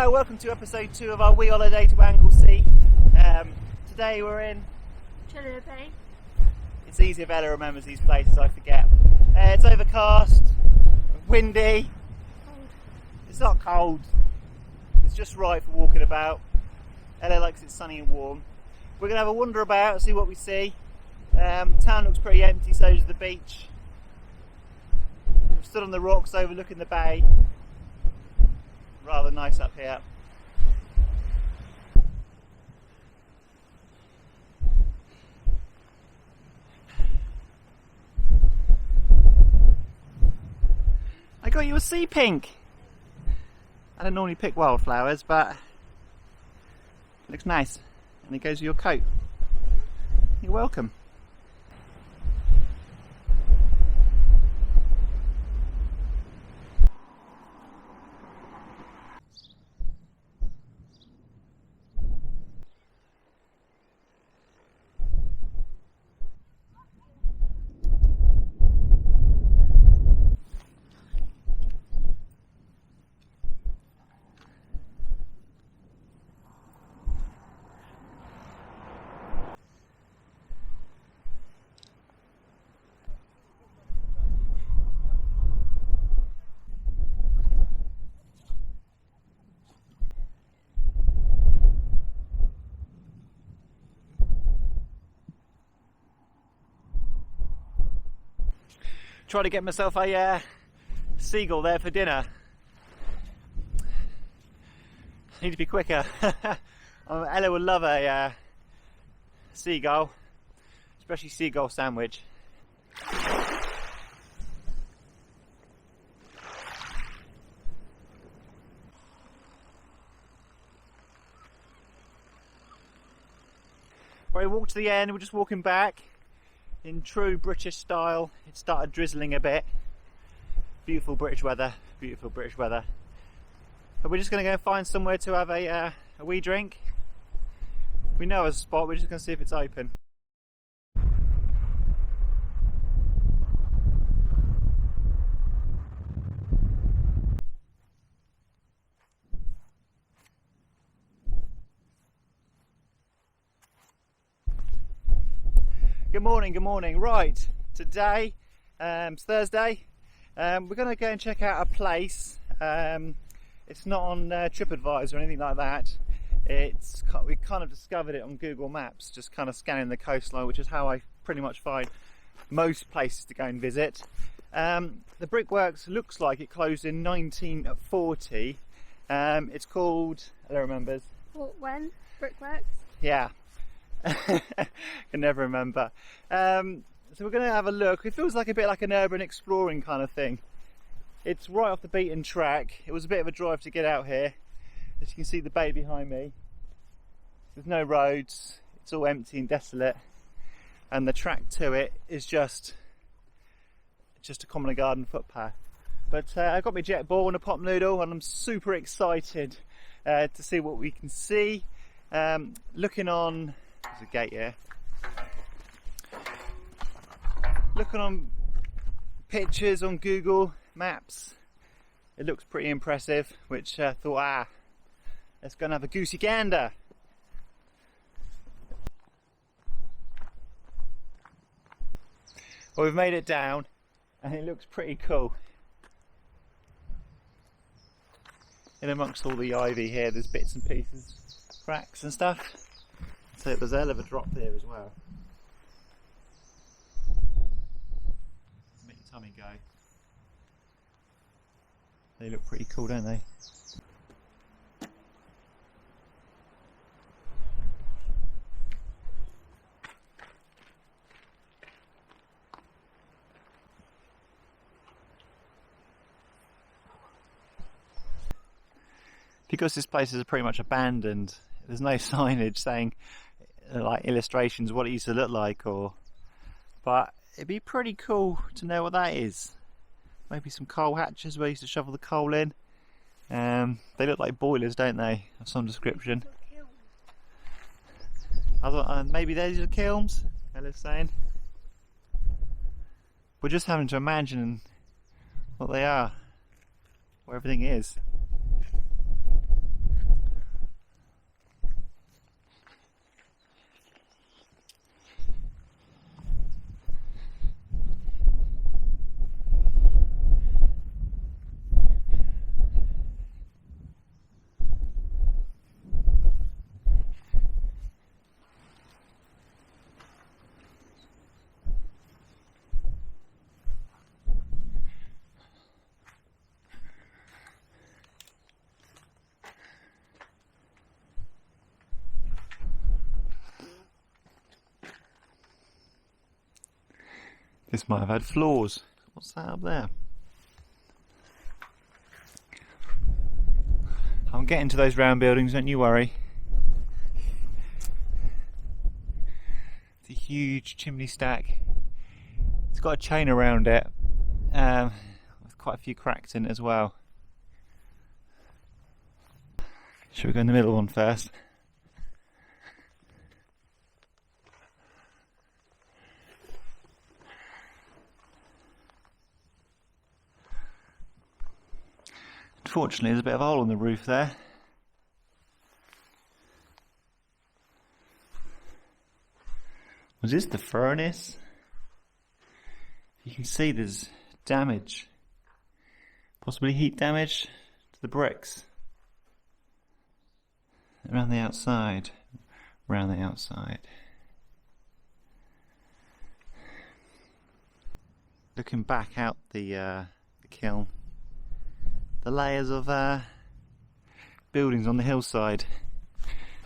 Welcome to episode 2 of our wee holiday to Anglesey. Today we're in... Bay. It's easy if Ella remembers these places, I forget. It's overcast, windy. Cold. It's not cold, it's just right for walking about. Ella likes it sunny and warm. We're going to have a wander about, see what we see. Town looks pretty empty, so does the beach. We've stood on the rocks overlooking the bay. Rather nice up here. I got you a sea pink. I don't normally pick wildflowers, but it looks nice and it goes with your coat. You're welcome. Try to get myself a seagull there for dinner. Need to be quicker. Ella would love a seagull, especially seagull sandwich. Right, walk to the end. We're just walking back. In true British style, it started drizzling a bit. Beautiful British weather, beautiful British weather. But we're just going to go find somewhere to have a wee drink. We know a spot, we're just going to see if it's open. Good morning. Right, today, it's Thursday. We're going to go and check out a place. It's not on TripAdvisor or anything like that. We kind of discovered it on Google Maps, just kind of scanning the coastline, which is how I pretty much find most places to go and visit. The brickworks looks like it closed in 1940. It's called, Ella remembers. When? Brickworks? Yeah. Can never remember. So we're going to have a look. It feels like a bit like an urban exploring kind of thing. It's right off the beaten track. It was a bit of a drive to get out here. As you can see, the bay behind me. There's no roads. It's all empty and desolate. And the track to it is just a common garden footpath. But I got my jet ball and a pop noodle, and I'm super excited to see what we can see. Looking on. There's a gate here. Looking on pictures on Google Maps, it looks pretty impressive, which I thought, let's go and have a goosey gander. Well, we've made it down and it looks pretty cool. In amongst all the ivy here, there's bits and pieces, cracks and stuff. So there's a hell of a drop there as well. Make your tummy go. They look pretty cool, don't they? Because this place is pretty much abandoned, there's no signage saying like illustrations what it used to look like, but it'd be pretty cool to know what that is. Maybe some coal hatches where you used to shovel the coal in. They look like boilers, don't they, of some description. Maybe these are kilns, Ella's saying. We're just having to imagine what they are, where everything is. This might have had floors. What's that up there? I'm getting to those round buildings, don't you worry. It's a huge chimney stack. It's got a chain around it, with quite a few cracks in it as well. Should we go in the middle one first? Unfortunately, there's a bit of a hole in the roof there. Was this the furnace? You can see there's damage. Possibly heat damage to the bricks. Around the outside. Around the outside. Looking back out the kiln. The layers of buildings on the hillside.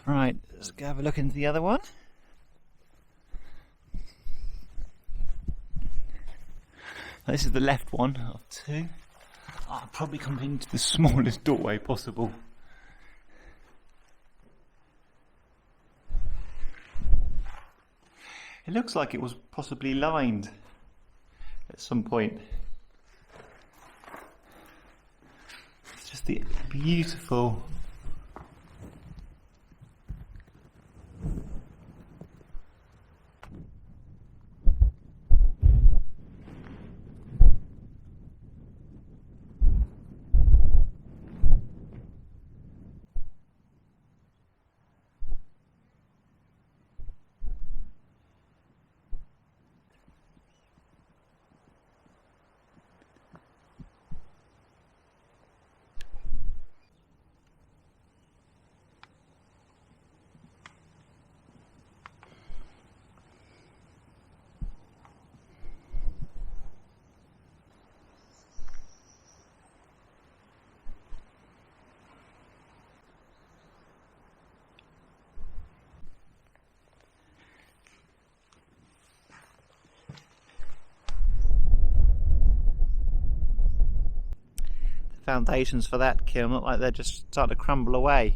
Right, let's go have a look into the other one. This is the left one of two. I'll probably come into the smallest doorway possible. It looks like it was possibly lined at some point. It's just the beautiful foundations for that kiln look like they're just starting to crumble away.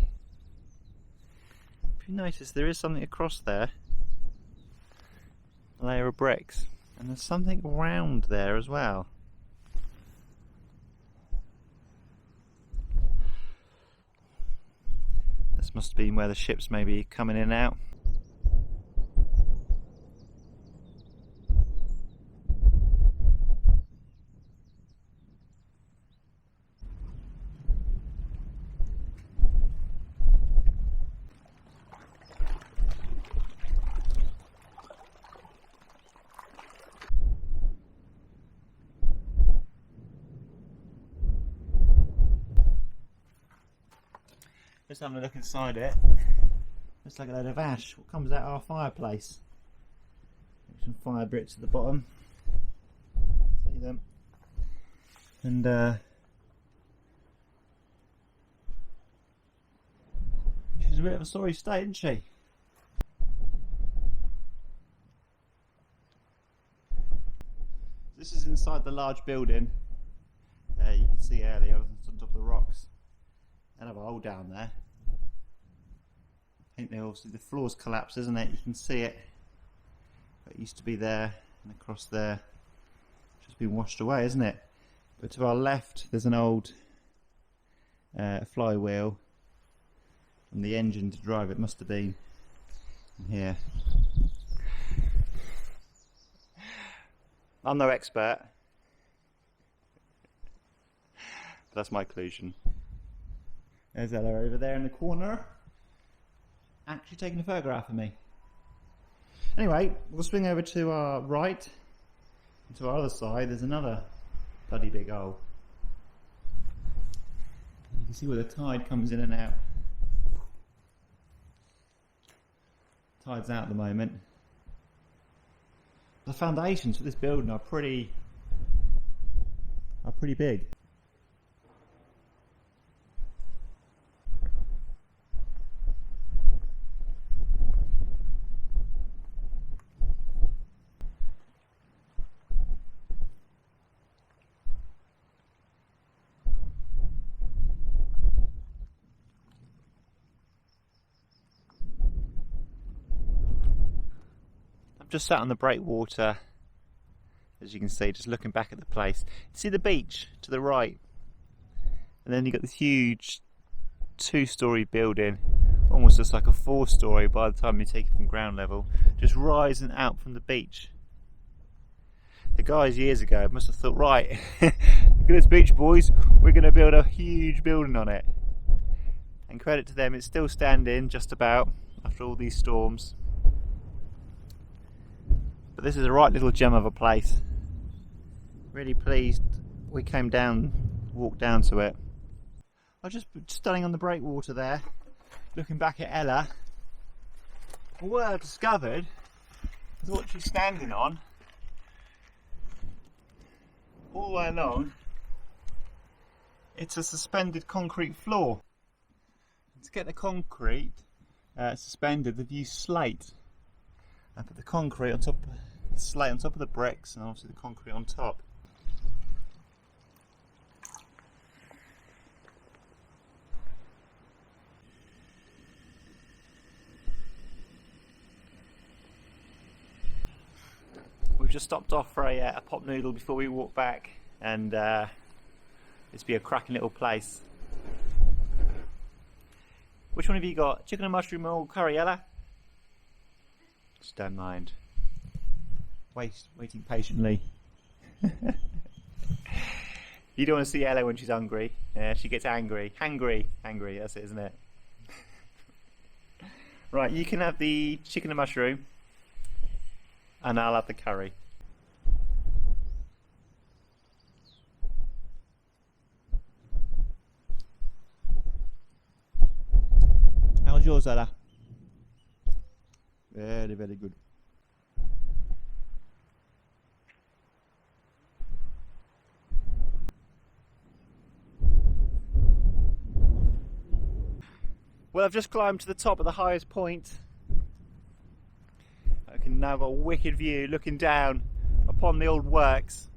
If you notice, there is something across there, a layer of bricks, and there's something round there as well. This must have been where the ships may be coming in and out. Just having a look inside it. Looks like a load of ash. What comes out of our fireplace? Some fire bricks at the bottom. See them? And she's a bit of a sorry state, isn't she? This is inside the large building. You can see earlier on top of the rocks. And have a hole down there. I think they obviously the floor's collapsed, isn't it? You can see it. It used to be there and across there. Just been washed away, isn't it? But to our left, there's an old flywheel, and the engine to drive it must have been in here. I'm no expert, but that's my conclusion. There's Ella over there in the corner, actually taking a photograph of me. Anyway, we'll swing over to our right, and to our other side there's another bloody big hole. You can see where the tide comes in and out. Tide's out at the moment. The foundations for this building are pretty big. just sat on the breakwater, as you can see, just looking back at the place. You see the beach to the right, and then you've got this huge 2-storey building, almost just like a 4-storey by the time you take it from ground level, just rising out from the beach. The guys years ago must have thought, right, look at this beach, boys, we're going to build a huge building on it. And credit to them, it's still standing just about after all these storms. But this is a right little gem of a place. Really pleased we came down, walked down to it. I was just standing on the breakwater there, looking back at Ella. And what I discovered is what she's standing on all the way along. It's a suspended concrete floor. To get the concrete suspended, they've used slate. I put the concrete on top, the slate on top of the bricks, and obviously the concrete on top. We've just stopped off for a pop noodle before we walk back, and it's be a cracking little place. Which one have you got? Chicken and mushroom or curry, Ella? Just don't mind. Waiting patiently. You don't want to see Ella when she's hungry. Yeah, she gets angry. Hangry. That's it, isn't it? Right, you can have the chicken and mushroom, and I'll have the curry. How's yours, Ella? Very, very good. Well, I've just climbed to the top of the highest point. I can now have a wicked view looking down upon the old works.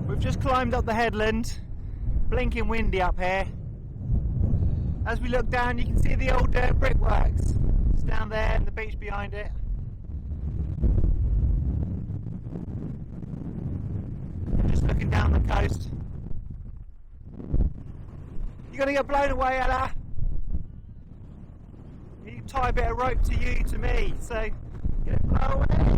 We've just climbed up the headland, blinking windy up here. As we look down, you can see the old brickworks. It's down there and the beach behind it. Just looking down the coast. You're going to get blown away, Ella. You tie a bit of rope to you, to me, so get blown away.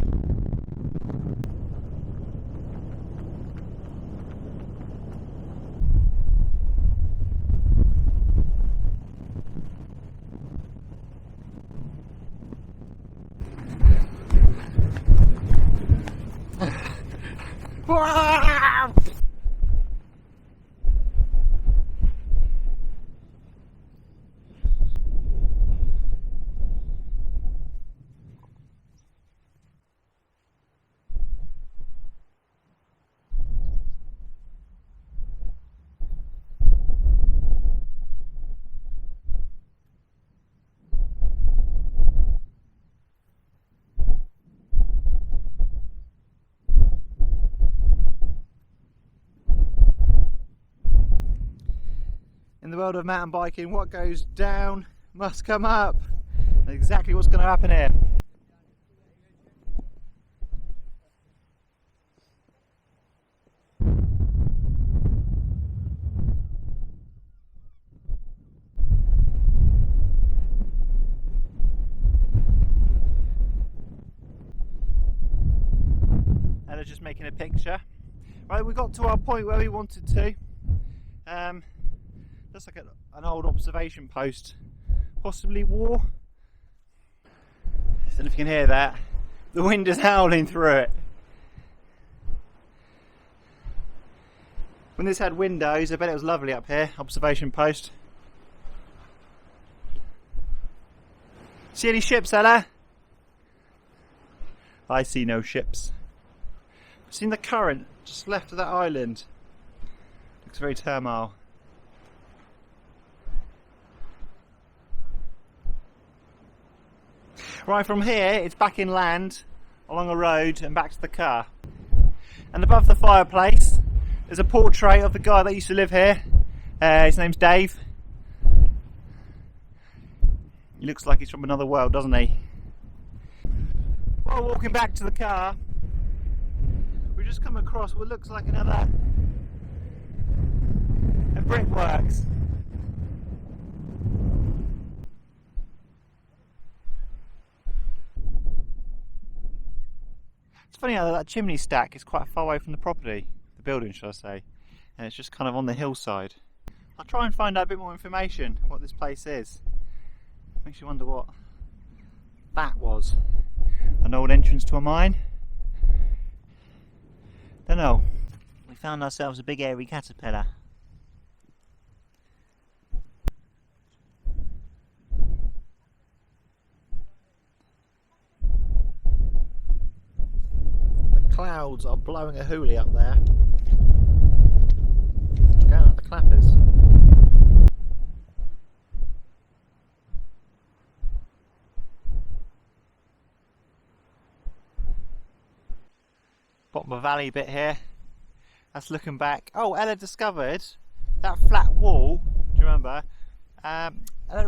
In the world of mountain biking, what goes down must come up. That's exactly what's going to happen here. And just making a picture. Right, we got to our point where we wanted to. Looks like an old observation post, possibly war. I don't know if you can hear that. The wind is howling through it. When this had windows, I bet it was lovely up here. Observation post. See any ships, Ella? I see no ships. I've seen the current just left of that island. Looks very turmoil. Right, from here it's back inland along a road and back to the car. And above the fireplace there's a portrait of the guy that used to live here. His name's Dave. He looks like he's from another world, doesn't he? While walking back to the car, we just come across what looks like a brickworks. It's funny how that chimney stack is quite far away from the property, the building should I say, and it's just kind of on the hillside. I'll try and find out a bit more information what this place is. Makes you wonder what that was. An old entrance to a mine? Don't know. We found ourselves a big airy caterpillar. Clouds are blowing a hoolie up there. Going up the clappers. Bottom of the valley bit here. That's looking back. Oh, Ella discovered that flat wall. Do you remember? Ella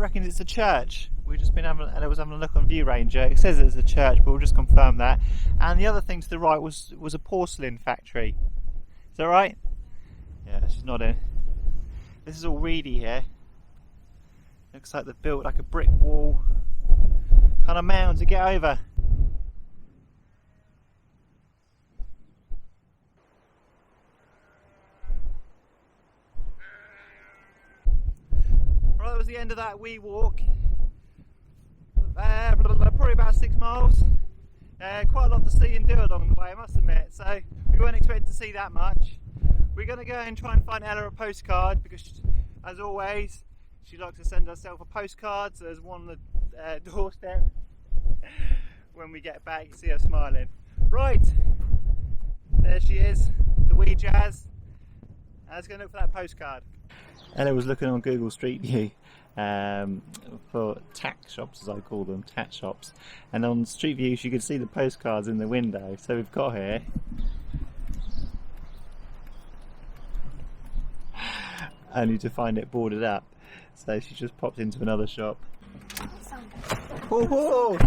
reckons it's a church. We've just been Ella was having a look on View Ranger. It says it's a church, but we'll just confirm that. And the other thing to the right was a porcelain factory. Is that right? Yeah, she's nodding. This is all reedy here. Looks like they've built like a brick wall kind of mound to get over. Well, that was the end of that wee walk. Probably about 6 miles. Quite a lot to see and do along the way, I must admit. So we weren't expecting to see that much. We're going to go and try and find Ella a postcard because, as always, she likes to send herself a postcard. So there's one on the doorstep. When we get back, you see her smiling. Right, there she is, the wee Jazz. Let's go look for that postcard. Ella was looking on Google Street View for tack shops, as I call them, tat shops, and on Street View she could see the postcards in the window. So we've got here only to find it boarded up, so she just popped into another shop. Oh,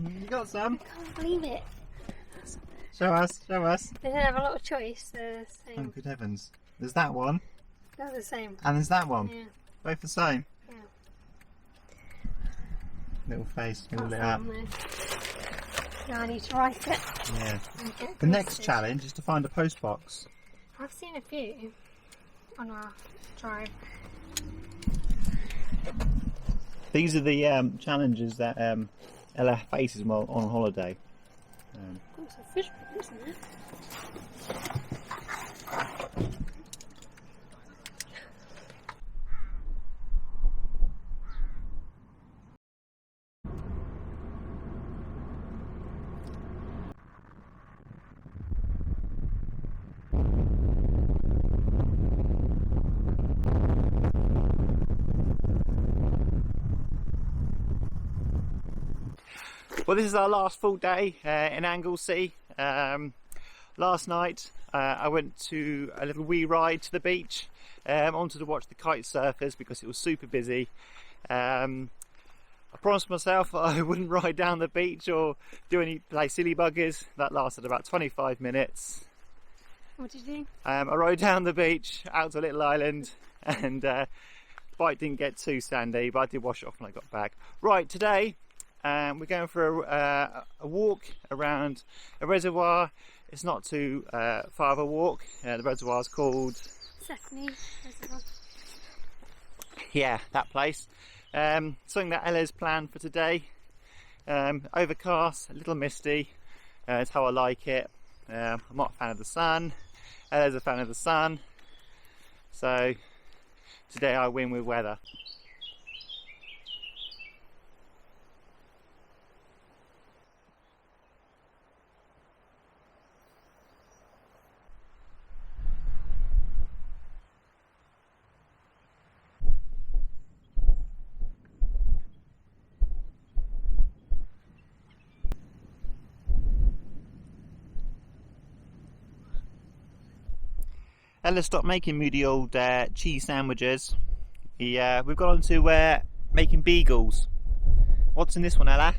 you got some? I can't believe it. Show us, show us. They don't have a lot of choice, they're the Oh same. good heavens, there's that one They're the same. and there's that one. Yeah. Both the same. Yeah. Little face, all That's lit up. on there. Now I need to write it. Yeah. and get The next posted. challenge is to find a post box. I've seen a few on our drive. These are the challenges that Ella faces while on holiday. There's a fish bowl, isn't there? Well, this is our last full day in Anglesey. Last night I went to a little wee ride to the beach. Wanted to watch the kite surfers because it was super busy. I promised myself I wouldn't ride down the beach or play silly buggers. That lasted about 25 minutes. What did you do? I rode down the beach out to a little island, and bike didn't get too sandy, but I did wash it off when I got back. Right, today we're going for a walk around a reservoir. It's not too far of a walk. The reservoir's called... Stephanie. Yeah, that place. Something that Ella's planned for today. Overcast, a little misty. It's how I like it. I'm not a fan of the sun. Ella's a fan of the sun. So today I win with weather. Ella stopped making moody old cheese sandwiches. We've gone on to making beagles. What's in this one, Ella?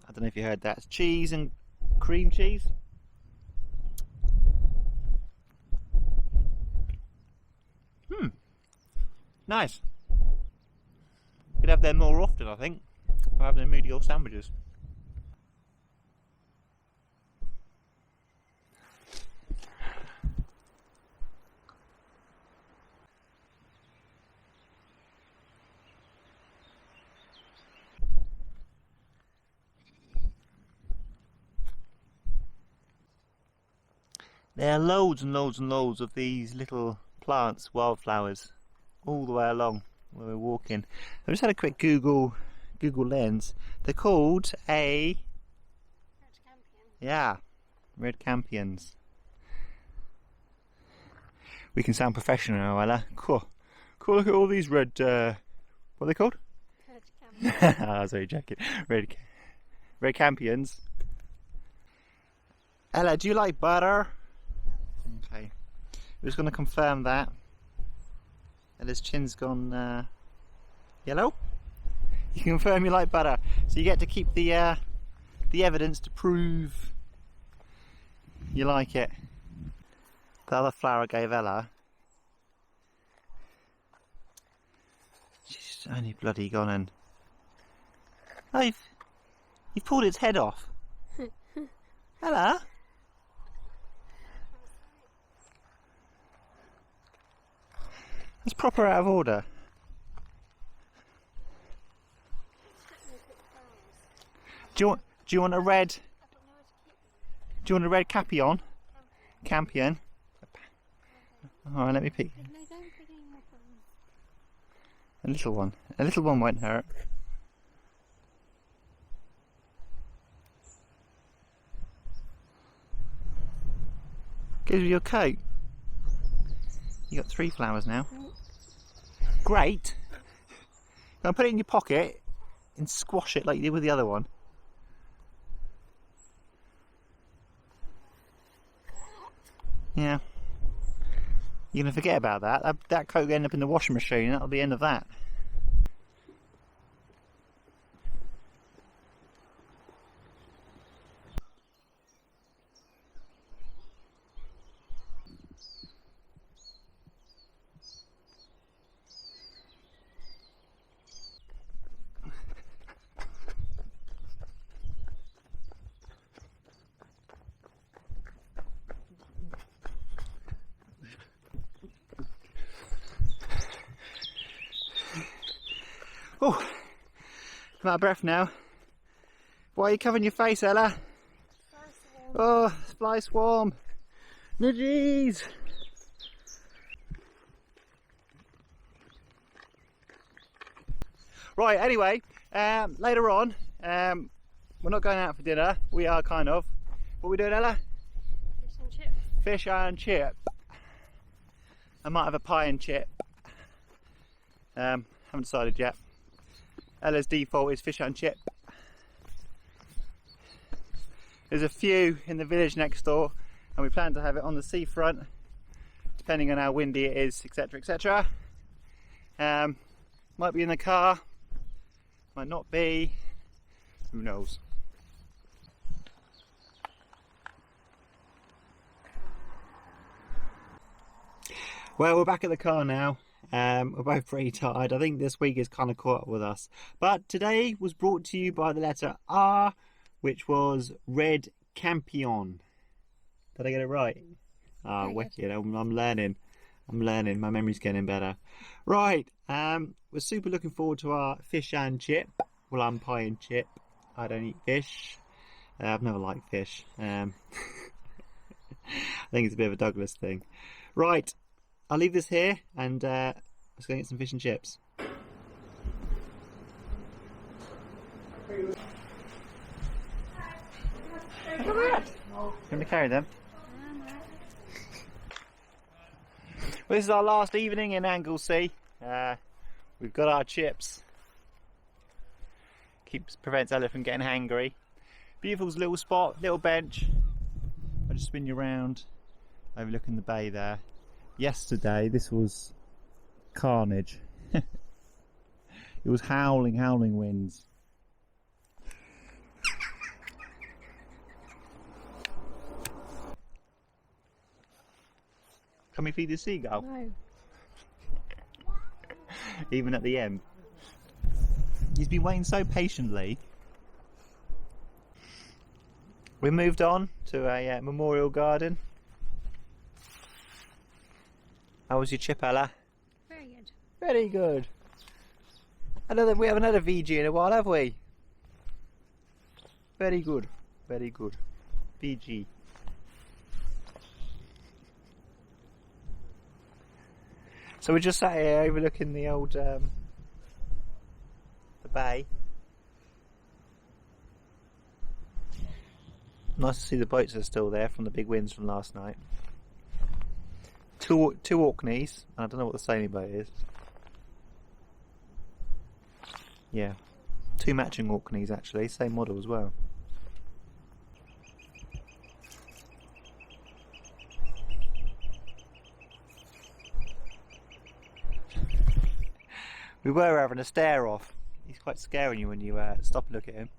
I don't know if you heard that. It's cheese and cream cheese. Nice. Could have them more often, I think. We're having moody old sandwiches. There are loads and loads and loads of these little plants, wildflowers, all the way along where we're walking. I just had a quick Google lens. They're called red campions. Yeah, red campions. We can sound professional now, Ella. Cool. Look at all these red. What are they called? Red campions. I was very joking. Red campions. Ella, do you like butter? Okay, we're just going to confirm that. Ella's chin's gone yellow. You can confirm you like butter, so you get to keep the evidence to prove you like it. The other flower I gave Ella, she's only bloody gone and you've pulled its head off. Ella. It's proper out of order. Do you want a red? Do you want a red campion? Campion. Alright, let me pick. A little one. A little one won't hurt. Gives you your coat. You got 3 flowers now. Great. Now put it in your pocket and squash it like you did with the other one. Yeah. You're gonna forget about that. That coat will end up in the washing machine. That'll be the end of that. Oh, I'm out of breath now. Why are you covering your face, Ella? Oh, fly swarm. Nudgies. Right, anyway, later on, we're not going out for dinner. We are kind of. What are we doing, Ella? Fish and chip. Fish and chip. I might have a pie and chip. Haven't decided yet. Ella's default is fish and chip. There's a few in the village next door and we plan to have it on the seafront depending on how windy it is, etc, etc. Might be in the car, might not be, who knows. Well, we're back at the car now. We're both pretty tired. I think this week has kind of caught up with us. But today was brought to you by the letter R, which was red campion. Did I get it right? Ah, wicked. I'm learning. My memory's getting better. Right. We're super looking forward to our fish and chip. Well, I'm pie and chip. I don't eat fish. I've never liked fish. I think it's a bit of a Douglas thing. Right. I'll leave this here and let's go get some fish and chips. Can we carry them? Well, this is our last evening in Anglesey. We've got our chips. Prevents Ella from getting hangry. Beautiful little spot, little bench. I'll just spin you around. overlooking the bay there. Yesterday this was carnage. It was howling winds. Can we feed the seagull? No. Even at the end. He's been waiting so patiently. We moved on to a memorial garden. How was your trip, Ella? Very good. Very good. We haven't had a VG in a while, have we? Very good. Very good. VG. So we're just sat here overlooking the old the bay. Nice to see the boats are still there from the big winds from last night. Two Orkneys. I don't know what the sailing boat is. Yeah, 2 matching Orkneys actually, same model as well. We were having a stare off. He's quite scaring you when you stop and look at him.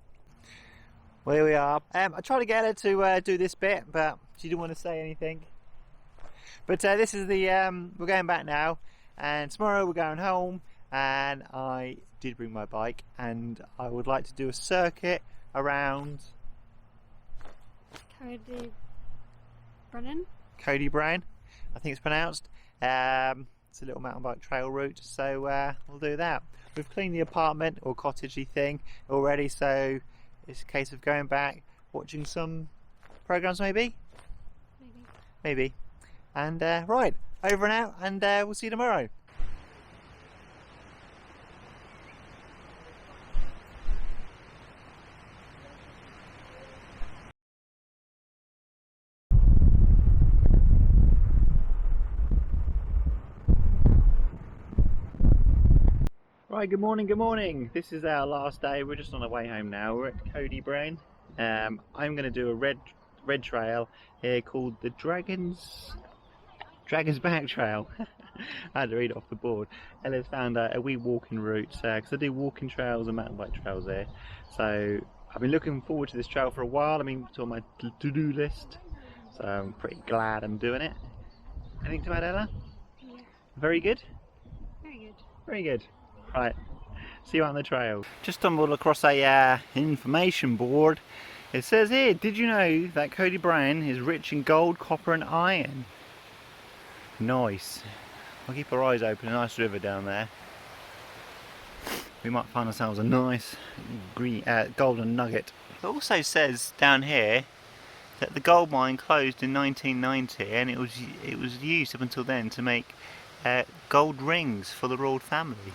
Well, here we are. I tried to get her to do this bit, but she didn't want to say anything. But this is the, we're going back now, and tomorrow we're going home, and I did bring my bike, and I would like to do a circuit around Cody Brown, I think it's pronounced. It's a little mountain bike trail route, so we'll do that. We've cleaned the apartment or cottagey thing already, so it's a case of going back, watching some programs maybe? Maybe. And right, over and out, and we'll see you tomorrow. Right, good morning, good morning. This is our last day. We're just on our way home now. We're at Cody Brown. I'm going to do a red trail here called the Dragon's Back Trail. I had to read it off the board. Ella's found a wee walking route because I do walking trails and mountain bike trails here. So I've been looking forward to this trail for a while. I mean, it's on my to-do list. So I'm pretty glad I'm doing it. Anything to add, Ella? Yeah. Very good? Very good. Very good. Right, see you on the trail. Just stumbled across a information board. It says here, did you know that Cody Brown is rich in gold, copper and iron? Nice. We'll keep our eyes open, a nice river down there. We might find ourselves a nice green golden nugget. It also says down here that the gold mine closed in 1990 and it was used up until then to make gold rings for the royal family.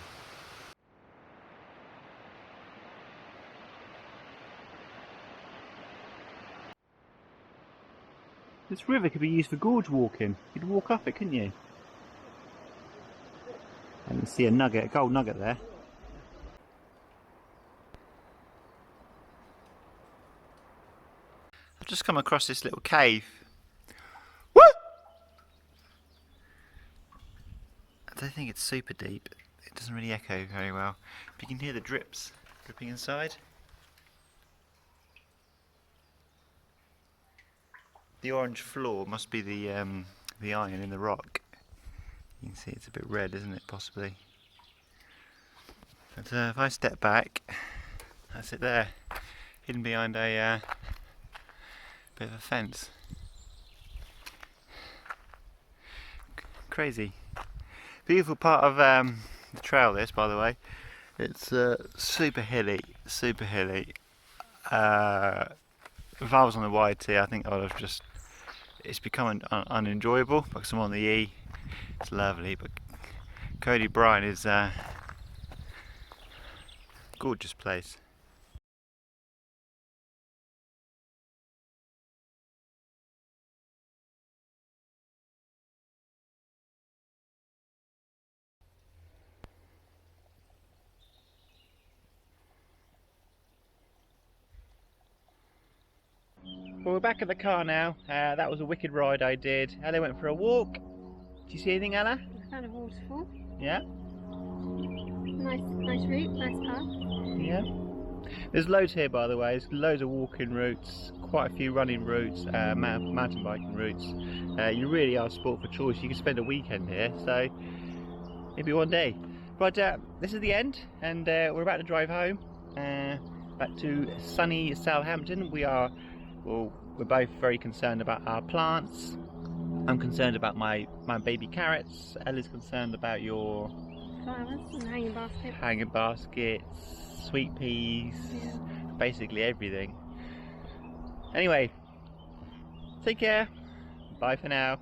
This river could be used for gorge walking. You'd walk up it, couldn't you? And you can see a gold nugget there. I've just come across this little cave. Woo! I don't think it's super deep. It doesn't really echo very well. But you can hear the drips dripping inside. The orange floor must be the iron in the rock. You can see it's a bit red, isn't it, possibly? But if I step back, that's it there, hidden behind a bit of a fence. Crazy. Beautiful part of the trail this, by the way. It's super hilly, super hilly. If I was on the YT, I think I would have just... It's become unenjoyable because I'm on the E. It's lovely, but Cody Brown is a gorgeous place. Well, we're back at the car now. That was a wicked ride I did. Ella went for a walk. Did you see anything, Ella? I found a waterfall. Yeah? Nice route, nice path. Yeah. There's loads here, by the way. There's loads of walking routes, quite a few running routes, mountain biking routes. You really are sport for choice. You can spend a weekend here, so maybe one day. But this is the end, and we're about to drive home, back to sunny Southampton. We're both very concerned about our plants. I'm concerned about my baby carrots. Ella's concerned about your Flowers and hanging baskets, sweet peas, basically everything. Anyway, take care. Bye for now.